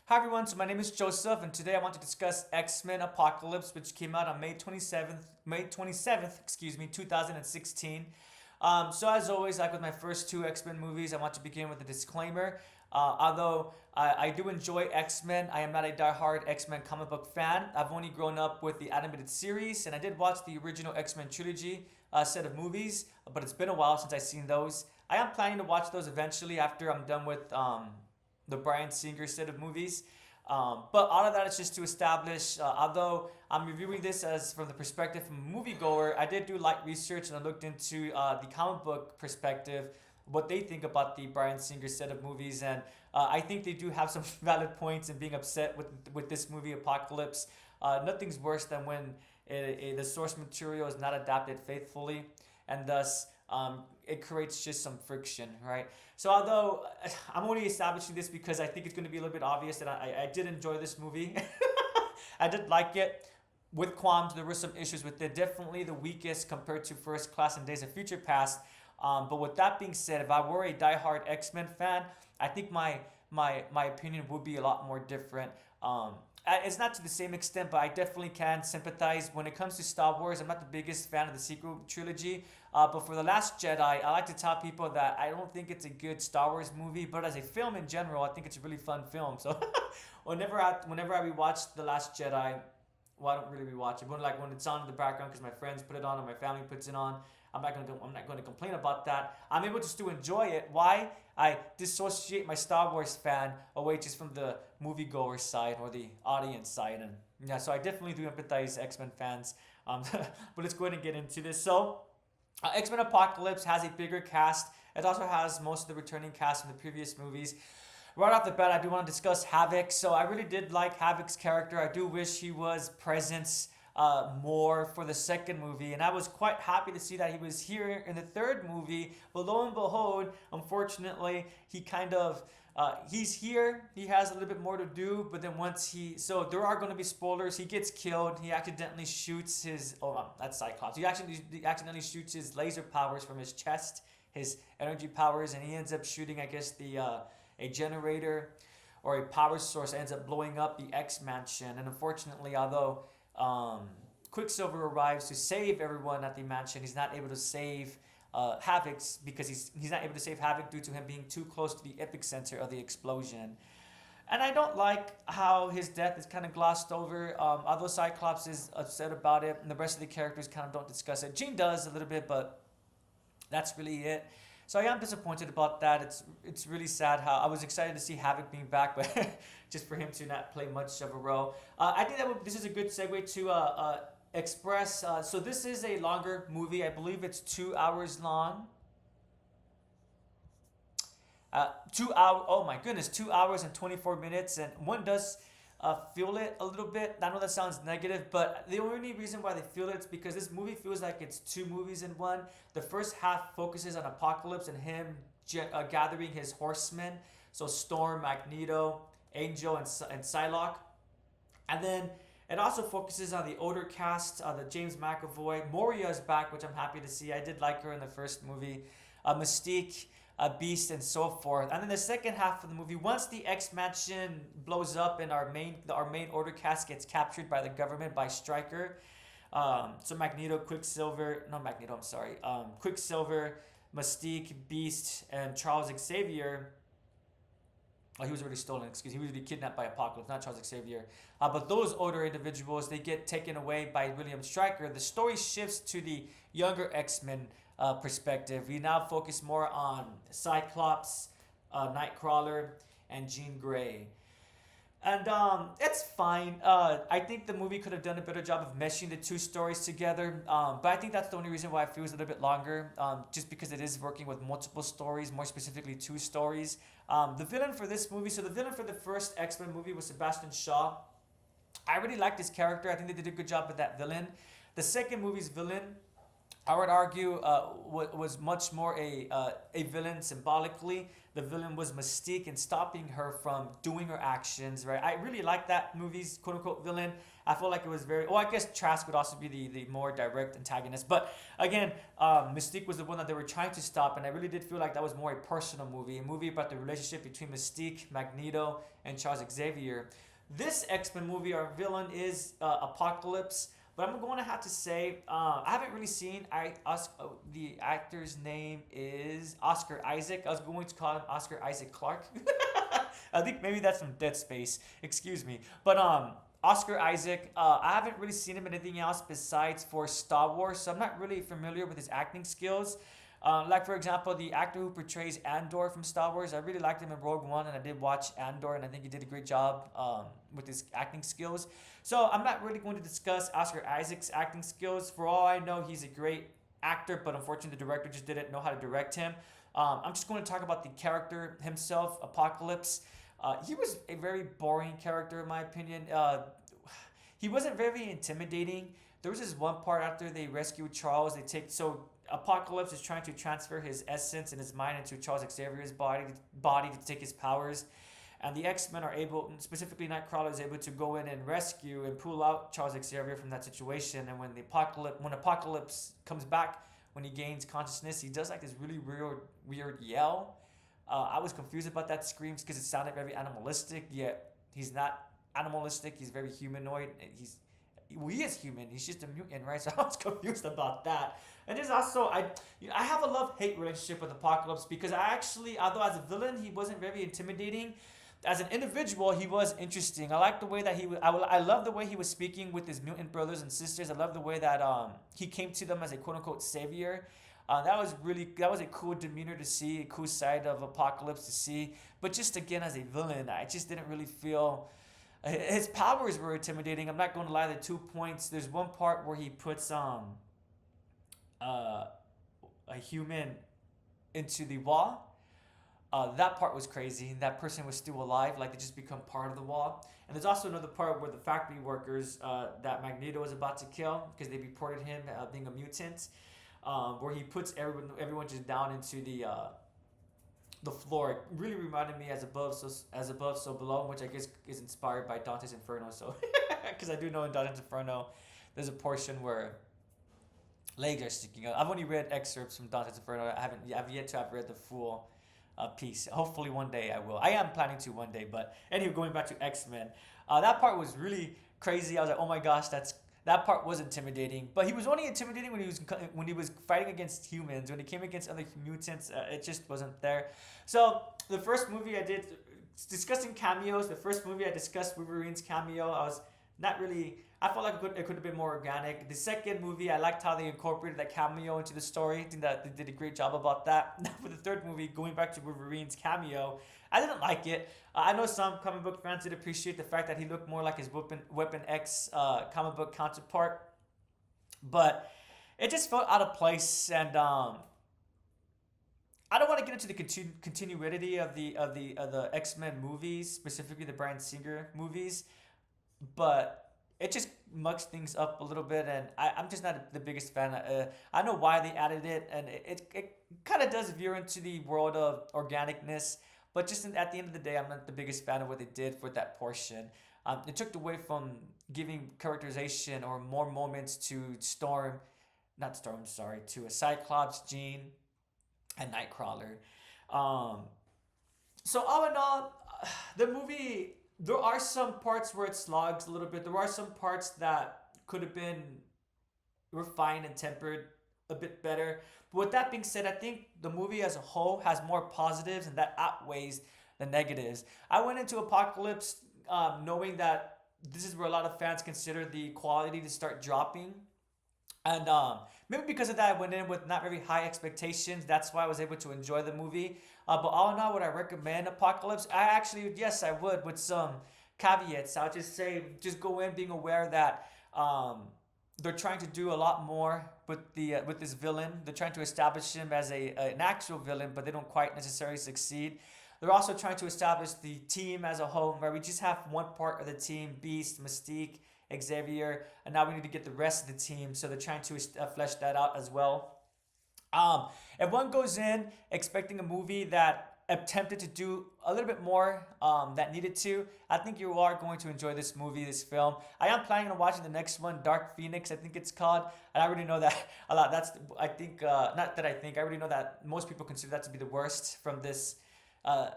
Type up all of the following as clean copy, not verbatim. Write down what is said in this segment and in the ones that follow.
Hi everyone, so my name is Joseph, and today I want to discuss X-Men Apocalypse, which came out on May 27th, 2016. So as always, like with my first two X-Men movies, I want to begin with a disclaimer. Although I do enjoy X-Men, I am not a die-hard X-Men comic book fan. I've only grown up with the animated series, and I did watch the original X-Men trilogy set of movies, but it's been a while since I've seen those. I am planning to watch those eventually after I'm done with the Bryan Singer set of movies. But all of that is just to establish, although I'm reviewing this as from the perspective of a moviegoer, I did do light research and I looked into the comic book perspective, what they think about the Bryan Singer set of movies, and I think they do have some valid points in being upset with this movie Apocalypse. Nothing's worse than when the source material is not adapted faithfully, and thus it creates just some friction, right? So although I'm only establishing this because I think it's going to be a little bit obvious that I did enjoy this movie. I did like it. With qualms, there were some issues with it. Definitely the weakest compared to First Class and Days of Future Past. But with that being said, if I were a diehard X-Men fan, I think my opinion would be a lot more different. It's not to the same extent, but I definitely can sympathize. When it comes to Star Wars, I'm not the biggest fan of the sequel trilogy. But for The Last Jedi, I like to tell people that I don't think it's a good Star Wars movie, but as a film in general, I think it's a really fun film. So whenever I rewatch The Last Jedi, well, I don't really rewatch it, but like when it's on in the background because my friends put it on or my family puts it on, I'm not going to complain about that. I'm able just to enjoy it. Why? I dissociate my Star Wars fan away just from the moviegoer side or the audience side, and yeah, so I definitely do empathize X-Men fans. But let's go ahead and get into this. So, X-Men Apocalypse has a bigger cast. It also has most of the returning cast from the previous movies. Right off the bat, I do want to discuss Havoc. So I really did like Havoc's character. I do wish he was present more for the second movie, and I was quite happy to see that he was here in the third movie. But lo and behold, unfortunately, he kind of he's here. He has a little bit more to do, but then so there are going to be spoilers. He gets killed. He accidentally shoots his that's Cyclops. He accidentally shoots his laser powers from his chest, his energy powers, and he ends up shooting, I guess, the a generator or a power source ends up blowing up the X Mansion. And unfortunately, although Quicksilver arrives to save everyone at the mansion, he's not able to save Havoc's because he's not able to save Havoc due to him being too close to the epicenter of the explosion. And I don't like how his death is kind of glossed over. Although Cyclops is upset about it, and the rest of the characters kind of don't discuss it. Jean does a little bit, but that's really it. So I am disappointed about that. It's really sad how I was excited to see Havoc being back, but just for him to not play much of a role. I think this is a good segue to express. So this is a longer movie. I believe it's 2 hours long. 2 hour. Oh my goodness, 2 hours and 24 minutes, and one does feel it a little bit. I know that sounds negative, but the only reason why they feel it is because this movie feels like it's two movies in one. The first half focuses on Apocalypse and him gathering his horsemen, so Storm, Magneto, Angel, and Psylocke. And then it also focuses on the older cast, the James McAvoy. Moria is back, which I'm happy to see. I did like her in the first movie. Mystique, Beast, and so forth. And then the second half of the movie, once the X Mansion blows up and our main order cast gets captured by the government by Stryker. So Magneto, Quicksilver, no Magneto, I'm sorry. Quicksilver, Mystique, Beast, and Charles Xavier. Oh, he was already stolen. Excuse me. He was already kidnapped by Apocalypse, not Charles Xavier. But those older individuals, they get taken away by William Stryker. The story shifts to the younger X-Men perspective. We now focus more on Cyclops, Nightcrawler, and Jean Grey. And it's fine. I think the movie could have done a better job of meshing the two stories together. But I think that's the only reason why it feels a little bit longer. Just because it is working with multiple stories, more specifically two stories. The villain for this movie, so the villain for the first X-Men movie was Sebastian Shaw. I really liked his character. I think they did a good job with that villain. The second movie's villain, I would argue was much more a villain symbolically. The villain was Mystique and stopping her from doing her actions. Right. I really like that movie's quote unquote villain. I feel like it was very. Oh, I guess Trask would also be the more direct antagonist. But again, Mystique was the one that they were trying to stop, and I really did feel like that was more a personal movie, a movie about the relationship between Mystique, Magneto, and Charles Xavier. This X Men movie, our villain is Apocalypse. But I'm going to have to say, I haven't really seen. The actor's name is Oscar Isaac. I was going to call him Oscar Isaac Clarke. I think maybe that's from Dead Space. Excuse me. But Oscar Isaac, I haven't really seen him in anything else besides for Star Wars, so I'm not really familiar with his acting skills. Like for example, the actor who portrays Andor from Star Wars, I really liked him in Rogue One, and I did watch Andor, and I think he did a great job with his acting skills. So I'm not really going to discuss Oscar Isaac's acting skills. For all I know, he's a great actor, but unfortunately, the director just didn't know how to direct him. I'm just going to talk about the character himself, Apocalypse. He was a very boring character, in my opinion. He wasn't very intimidating. There was this one part after they rescued Charles. Apocalypse is trying to transfer his essence and his mind into Charles Xavier's body to take his powers. And the X-Men are able, specifically Nightcrawler, is able to go in and rescue and pull out Charles Xavier from that situation. And when Apocalypse comes back, when he gains consciousness, he does like this really weird yell. I was confused about that screams because it sounded very animalistic, yet he's not animalistic. He's very humanoid. He is human. He's just a mutant, right? So I was confused about that. And there's also I have a love-hate relationship with Apocalypse because although as a villain he wasn't very intimidating, as an individual he was interesting. I like the way that I love the way he was speaking with his mutant brothers and sisters. I love the way that he came to them as a quote unquote savior. That was a cool demeanor to see, a cool side of Apocalypse to see. But just again as a villain, I just didn't really feel his powers were intimidating. I'm not going to lie. The 2 points. There's one part where he puts a human into the wall. That part was crazy. That person was still alive, like they just become part of the wall. And there's also another part where the factory workers that Magneto was about to kill because they reported him being a mutant, where he puts everyone just down into the floor. It really reminded me as above, so below, which I guess is inspired by Dante's Inferno. So, because I do know in Dante's Inferno, there's a portion where legs are sticking out. I've only read excerpts from Dante's Inferno. I've yet to have read the full piece. Hopefully one day I will. I am planning to one day. But anyway, going back to X-Men, that part was really crazy. I was like, oh my gosh, that part was intimidating. But he was only intimidating when he was fighting against humans. When he came against other mutants, it just wasn't there. So the first movie I did discussing cameos. The first movie I discussed Wolverine's cameo. I was not really. I felt like it could have been more organic. The second movie, I liked how they incorporated that cameo into the story. I think that they did a great job about that. Now for the third movie, going back to Wolverine's cameo, I didn't like it. I know some comic book fans did appreciate the fact that he looked more like his Weapon X comic book counterpart, but it just felt out of place. And I don't want to get into the continuity of the X-Men movies, specifically the Bryan Singer movies, but it just mucks things up a little bit, and I'm just not the biggest fan. I know why they added it, and it kind of does veer into the world of organicness, but just at the end of the day, I'm not the biggest fan of what they did for that portion. It took away from giving characterization or more moments to to a Cyclops, Jean, and Nightcrawler. So all in all, the movie, there are some parts where it slogs a little bit. There are some parts that could have been refined and tempered a bit better. But with that being said, I think the movie as a whole has more positives and that outweighs the negatives. I went into Apocalypse knowing that this is where a lot of fans consider the quality to start dropping. And maybe because of that, I went in with not very high expectations. That's why I was able to enjoy the movie. But all in all, would I recommend Apocalypse? Yes, I would, with some caveats. I'll just say, just go in being aware that they're trying to do a lot more with this villain. They're trying to establish him as an actual villain, but they don't quite necessarily succeed. They're also trying to establish the team as a whole, where we just have one part of the team, Beast, Mystique, Xavier, and now we need to get the rest of the team. So they're trying to flesh that out as well. If one goes in expecting a movie that attempted to do a little bit more that needed to, I think you are going to enjoy this movie, this film. I am planning on watching the next one, Dark Phoenix, I think it's called. And I already know that a lot. I think, not that I think, I already know that most people consider that to be the worst from this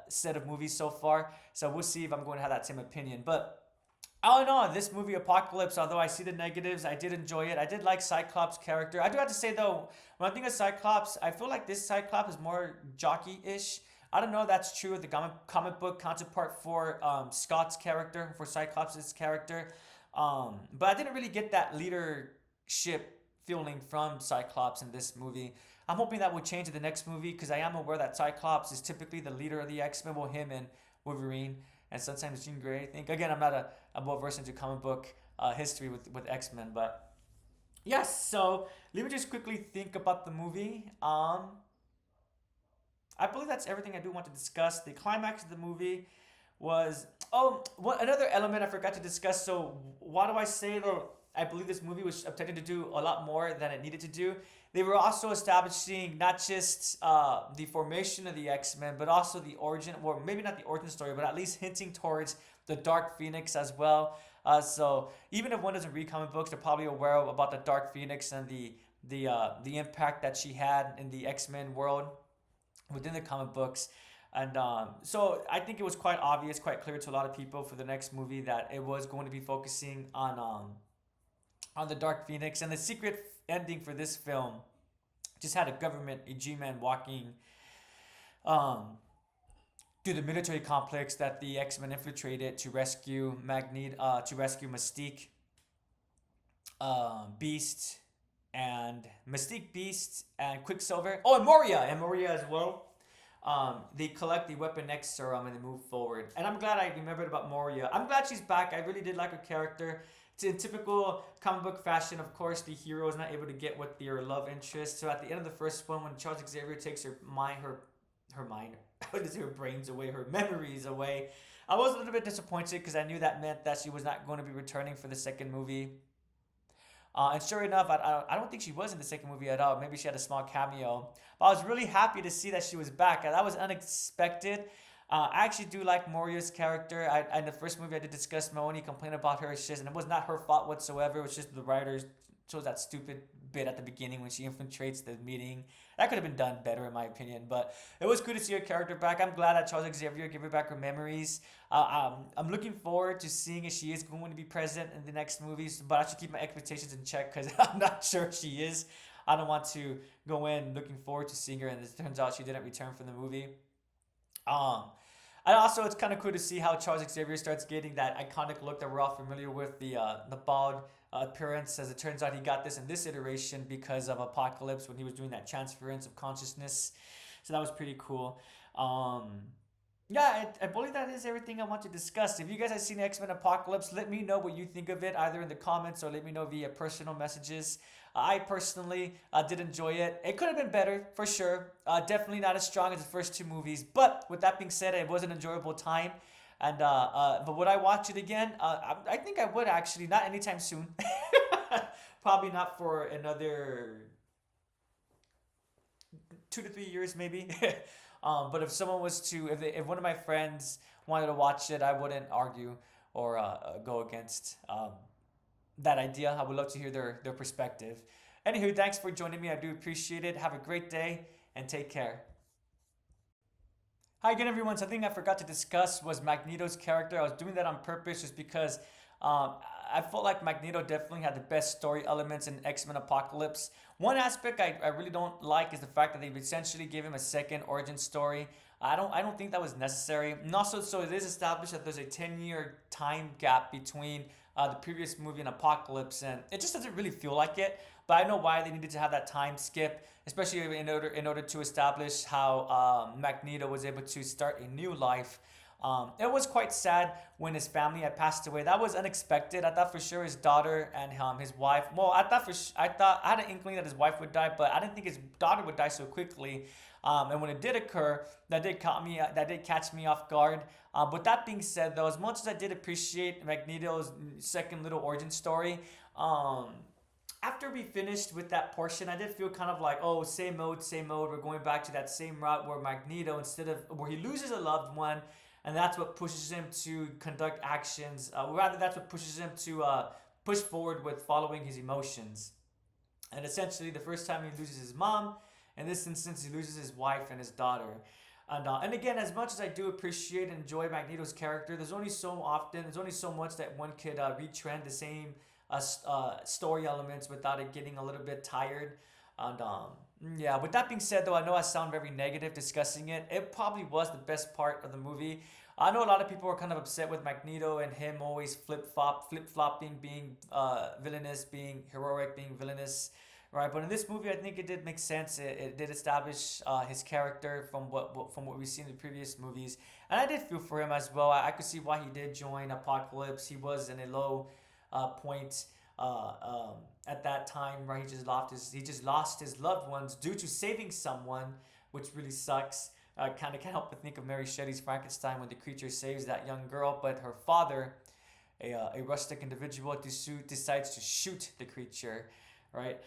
set of movies so far. So we'll see if I'm going to have that same opinion. But all in all, this movie Apocalypse, although I see the negatives, I did enjoy it. I did like Cyclops' character. I do have to say though, when I think of Cyclops, I feel like this Cyclops is more jockey-ish. I don't know if that's true of the comic book counterpart for Scott's character, for Cyclops' character. But I didn't really get that leadership feeling from Cyclops in this movie. I'm hoping that will change in the next movie because I am aware that Cyclops is typically the leader of the X-Men, well, him and Wolverine, and sometimes Jean Grey, I think. Again, I'm not a well versed into comic book history with X-Men, but yes, so let me just quickly think about the movie. I believe that's everything I do want to discuss. The climax of the movie was another element I forgot to discuss. So why do I say though? I believe this movie was attempting to do a lot more than it needed to do. They were also establishing not just the formation of the X-Men, but also the origin, or maybe not the origin story, but at least hinting towards the Dark Phoenix as well. So even if one doesn't read comic books, they're probably aware about the Dark Phoenix and the impact that she had in the X-Men world within the comic books. And so I think it was quite obvious, quite clear to a lot of people for the next movie that it was going to be focusing on the Dark Phoenix. And the secret ending for this film just had a G-Man walking through the military complex that the X-Men infiltrated to rescue Mystique, Beast, and Quicksilver. Oh, and Moria as well. They collect the Weapon X serum and they move forward. And I'm glad I remembered about Moria. I'm glad she's back. I really did like her character. It's in typical comic book fashion, of course, the hero is not able to get with their love interest. So at the end of the first one, when Charles Xavier takes her brains away, her memories away, I was a little bit disappointed because I knew that meant that she was not going to be returning for the second movie. And sure enough, I don't think she was in the second movie at all. Maybe she had a small cameo. But I was really happy to see that she was back. That was unexpected. I actually do like Moria's character. In the first movie, I did discuss my only complaint about her. And it was not her fault whatsoever. It was just the writers chose that stupid bit at the beginning when she infiltrates the meeting. That could have been done better, in my opinion. But it was good to see her character back. I'm glad that Charles Xavier gave her back her memories. I'm looking forward to seeing if she is going to be present in the next movies. But I should keep my expectations in check because I'm not sure if she is. I don't want to go in looking forward to seeing her, and it turns out she didn't return from the movie. And also, it's kind of cool to see how Charles Xavier starts getting that iconic look that we're all familiar with, the bald appearance. As it turns out, he got this in this iteration because of Apocalypse when he was doing that transference of consciousness. So that was pretty cool. I believe that is everything I want to discuss. If you guys have seen X-Men Apocalypse, let me know what you think of it, either in the comments or let me know via personal messages. I personally did enjoy it. It could have been better, for sure. Definitely not as strong as the first two movies. But with that being said, it was an enjoyable time. And but would I watch it again? I think I would actually. Not anytime soon. Probably not for another 2 to 3 years, maybe. But if someone was to, if one of my friends wanted to watch it, I wouldn't argue or go against that idea. I would love to hear their perspective. Anywho, thanks for joining me. I do appreciate it. Have a great day and take care. Hi again, everyone. Something I forgot to discuss was Magneto's character. I was doing that on purpose just because I felt like Magneto definitely had the best story elements in X-Men Apocalypse. One aspect I really don't like is the fact that they've essentially gave him a second origin story. I don't think that was necessary. And also, so it is established that there's a 10-year time gap between the previous movie and Apocalypse, and it just doesn't really feel like it. But I know why they needed to have that time skip, especially in order to establish how Magneto was able to start a new life. It was quite sad when his family had passed away. That was unexpected. I thought for sure his daughter and his wife. Well, I had an inkling that his wife would die, but I didn't think his daughter would die so quickly. And when it did occur, that did catch me off guard. But that being said, though, as much as I did appreciate Magneto's second little origin story, um, after we finished with that portion, I did feel kind of like, oh, same mode, same mode. We're going back to that same route where Magneto, instead of where he loses a loved one, and that's what pushes him to conduct actions. Rather, that's what pushes him to push forward with following his emotions. And essentially, the first time he loses his mom, in this instance, he loses his wife and his daughter. And again, as much as I do appreciate and enjoy Magneto's character, there's only so much that one could retrend the same story elements without it getting a little bit tired. And yeah, with that being said, though, I know I sound very negative discussing it. It probably was the best part of the movie. I know a lot of people were kind of upset with Magneto and him always flip flopping, being villainous, being heroic, being villainous, right? But in this movie, I think it did make sense. It did establish his character from what we've seen in the previous movies, and I did feel for him as well. I could see why he did join Apocalypse. He was in a low point at that time, right? He just lost his loved ones due to saving someone, which really sucks. Kind of can't help but think of Mary Shelley's Frankenstein when the creature saves that young girl, but her father, a rustic individual, decides to shoot the creature, right?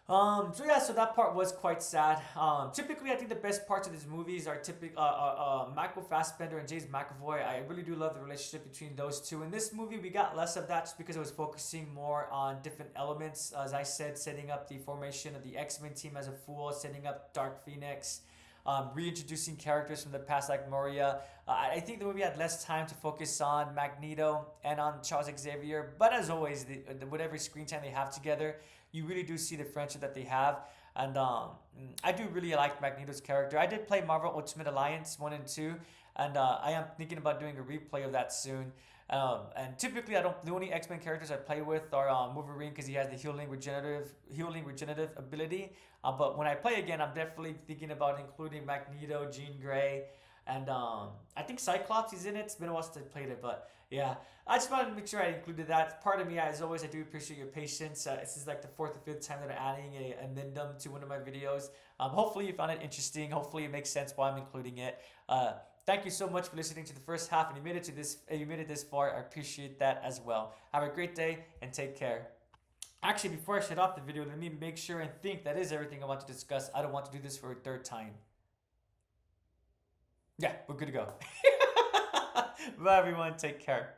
So yeah, so that part was quite sad. Typically, I think the best parts of these movies are Michael Fassbender and James McAvoy. I really do love the relationship between those two. In this movie, we got less of that just because it was focusing more on different elements. As I said, setting up the formation of the X-Men team as a whole, setting up Dark Phoenix, reintroducing characters from the past like Moria. I think the movie had less time to focus on Magneto and on Charles Xavier. But as always, whatever screen time they have together, you really do see the friendship that they have. And I do really like Magneto's character. I did play Marvel Ultimate Alliance 1 and 2, and I am thinking about doing a replay of that soon. And typically, the only X-Men characters I play with are Wolverine because he has the healing regenerative ability. But when I play again, I'm definitely thinking about including Magneto, Jean Grey, and I think Cyclops is in it. It's been a while since I played it, but yeah, I just wanted to make sure I included that. Part of me, as always, I do appreciate your patience. This is like the 4th or 5th time that I'm adding a addendum to one of my videos. Hopefully you found it interesting. Hopefully it makes sense why I'm including it. Thank you so much for listening to the first half, and you made it this far. I appreciate that as well. Have a great day and take care. Actually, before I shut off the video, let me make sure and think that is everything I want to discuss. I don't want to do this for a third time. Yeah, we're good to go. Bye, everyone. Take care.